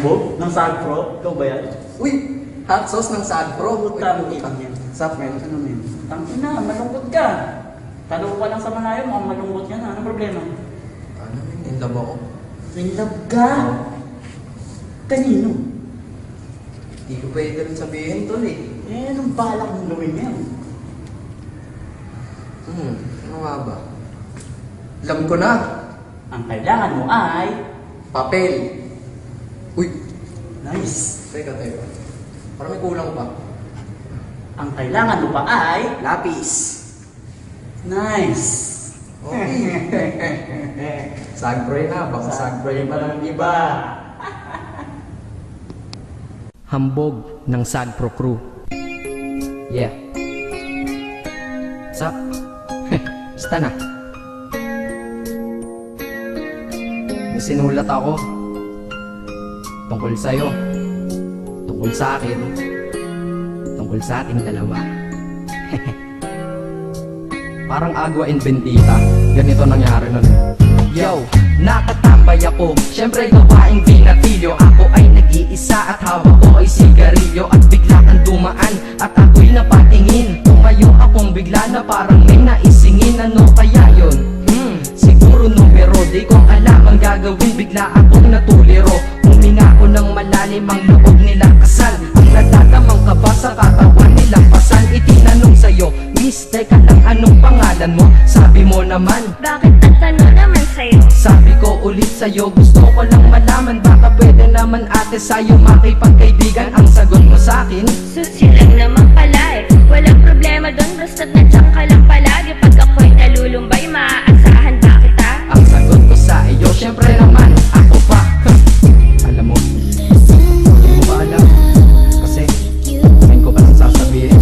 Hambog ng Sagpro? Ikaw ba yan? Uy! Hot sauce ng Sagpro. Putang ina yan. Sup, men? Ano men? Tangin na, malungkot ka. Tanong ka lang sa Malayo, mukhang malungkot yan. Anong problema? Ano, men? In love ako. In love ka? Kanino? Hindi ko pwede rin sabihin, tol eh. Eh, anong balak mong gawin yan? Ano nga ba? Alam ko na. Ang kailangan mo ay... Papel. Uy! Nice. Teka. Parang may kulang pa. Ang kailangan mo pa ay... Lapis. Nice. Okay. Sagpro na. Baka sagpro pa ng iba. Hambog ng Sagpro Crew. Yeah. Sup? Basta na. May sinulat ako tungkol sa'yo, tungkol sa akin, tungkol sa ating dalawa. Parang Agua and Bendita. Ganito nangyari nun. Yo, nakatambay ako, syempre gawaing binatilyo. Ako ay nag-iisa at hawak ko ay sigarilyo. At bigla kang dumaan at ako'y napatingin. Tumayo akong bigla na parang may naisingin. Ano kaya yun? Siguro numero, di ko alam ang gagawin. Bigla akong natuliro. Huminga ko ng malalim, ang loob nila kasal. Ang nagdadamang kaba sa katawan nilang pasan. Itinanong sa'yo, Miss, teka lang, anong pangalan mo? Sabi mo naman, bakit ang tanong naman sa'yo? sabi ko ulit sa'yo, gusto ko lang malaman. Baka pwede naman ate sa'yo makipagkaibigan. Ang sagot mo sa'kin, Susi lang naman pala eh. Walang problema doon, basta't nandiyan ka lang palagi. Pag ako'y nalulumbay, maaasahan ba kita? ang sagot ko sa iyo, syempre naman, ako pa. Alam mo, hindi mo ba alam? Kasi, ngayon ko pa lang sasabihin.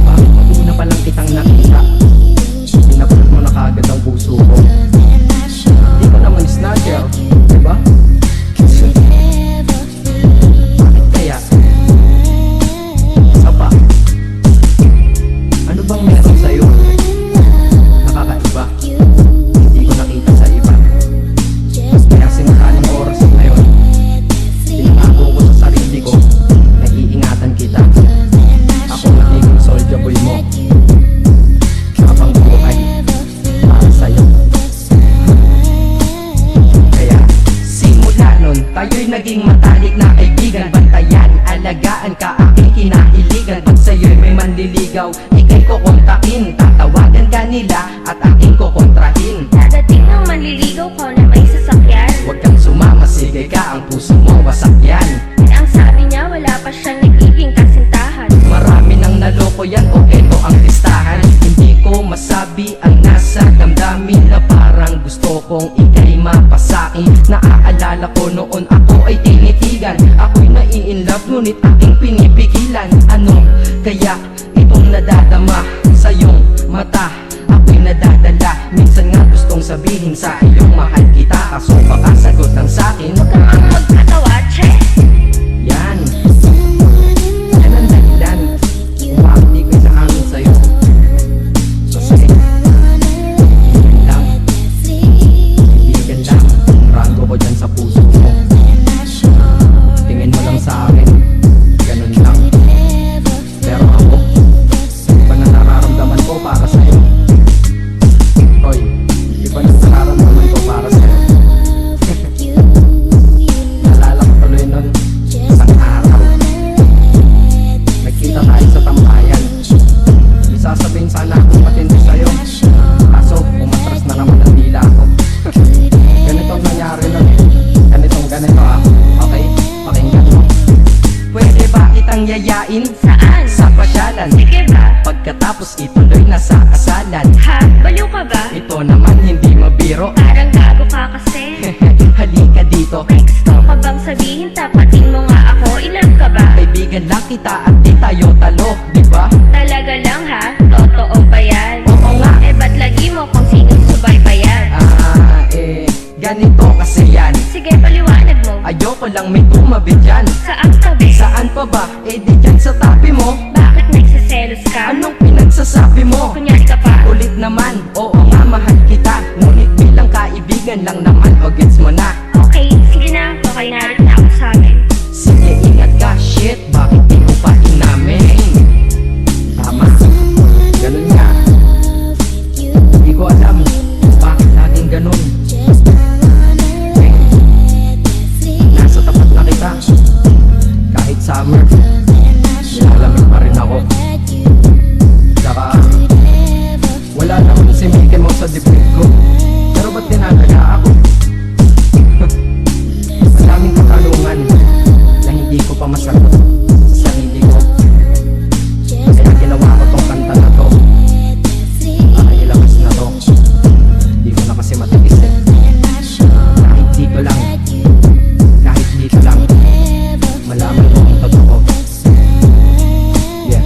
Bakit una pa lang kitang nakita? Pinapulot mo na kaagad ang puso ko. Hindi ko naman snatcher, diba? Bakit kaya? Isa pa, ano bang meron sa'yo? Nakakaiba, hindi ko nakita sa iba. Kaya simula ng oras na yun, tinago ko sa sarili ko, naiingatan kita. Ako naging soldier boy mo, habang buhay para sa'yo. Kaya simula nun, tayo'y naging matalik na kaibigan. Bantayan, alagaan ka, aking kinahiligan. Pag sa'yo'y may manliligaw, ika'y kukontakin. Tatawagan ka nila at aking kukontrahin. Dadating ng manliligaw ko na may sasakyan. Huwag kang sumama, sige ka, ang puso mo wasak yan. Eh, ang sabi niya, wala pa siyang nagiging kasintahan. Marami nang naloko yan, o eto ang listahan. Hindi ko masabi ang nasa damdamin, na parang gusto kong ika'y mapasakin. Naaalala ko noon ako ay tinitigan, ako'y nai-inlove ngunit aking pinipigilan. Ano kaya itong nadadama sa iyong mata? Ako'y nadadala, minsan nga gustong sabihin sa iyong mahal kita. Kaso baka sagot ng sakin, Huwag kang magkatawa, che. yan yan ang dahilan kung bakit di ko inaamin sa'yo. Kasi kaibigan lang ang rango ko dyan sa puso mo. Tingin mo lang sa akin, ganun lang. Pero ako, iba na nararamdaman ko para sa'yo. Hoy, iba na nararamdaman ko para sa'yo. Naalala ko tuloy nun, isang araw nagkita tayo sa tambayan. May sasabihin sana akong matindi sa'yo, kaso umatras na naman ang dila ako. Ganitong nangyari nun eh. Ganito okay? Pakinggan mo. Pwede ba kitang yayain Saan? sa pasyalan? Sige ba? Pagkatapos ituloy na sa kasalan. Ha? Baliw ka ba? Ito naman hindi mabiro. Parang gago ka kasi. Halika dito, May gusto ka bang sabihin? Tapatin mo nga ako. Inlove ka ba? kaibigan lang kita at di tayo talo, diba? Talaga lang ha? Totoo ba yan? Oo nga. Eh ba't lagi mo kung sinong subaybayan? Ganito kasi yan. Sige, paliwanag mo. Ayoko lang may tumabi dyan. Saan tabi? Saan pa ba? Eh di dyan sa tabi mo. Bakit nagsiselos ka? Anong pinagsasabi mo? Kunyari ka pa? Ulit naman, oo nga mahal kita. Ngunit bilang kaibigan lang naman, o gets mo na. Okay, sige na, okay narit na ako sa amin. Sige, ingat ka, shit, bakit di mo pa inamin? Tama, ganun nga. Hindi ko alam, bakit laging ganun. Nasa tapat na kita, kahit summer, nilalamig pa rin ako. Saka, wala naman simikin mo sa dibdib ko, pero ba't tinataga ako? Madaming katanungan na hindi ko pa masagot sa sarili ko. Kaya ginawa ko tong kanta na to para ilabas na to. Di ko na kasi matiis eh. Kahit dito lang, kahit dito lang, malaman mo ang totoo. Yeah.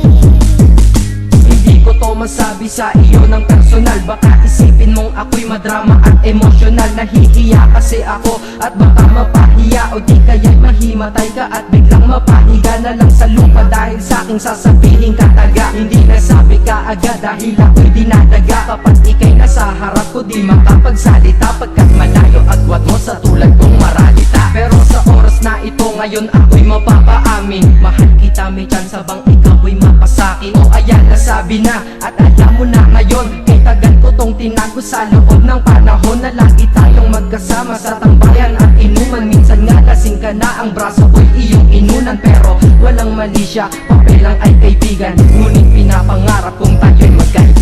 Hindi ko to masabi sa iyo ng personal. Baka isipin mong ako'y madrama at emosyonal. Nahihiya kasi ako at baka mapahiya, o di kaya'y mahimatay ka at biglang mapahiga na lang sa lupa dahil sa aking sasabihin kataga. Hindi nasabi ka agad dahil ako'y dinadaga. Kapag ika'y nasa harap ko di makapagsalita, pagkat malayo agwat mo sa tulad kong maralita. Pero sa oras na ito ngayon ako'y mapapaamin, mahal kita, may tsansa bang ikaw'y mapasakin? O ayan, nasabi na at alam mo na ngayon. Kay tagal ko tong tinago sa loob ng panahon na lagi tayong magkasama sa tambayan at inuman. Minsan nga lasing ka na, ang braso ko'y iyong inunan. Pero walang mali siya, papelang ay kaibigan, ngunit pinapangarap kong tayo'y magkaibigan.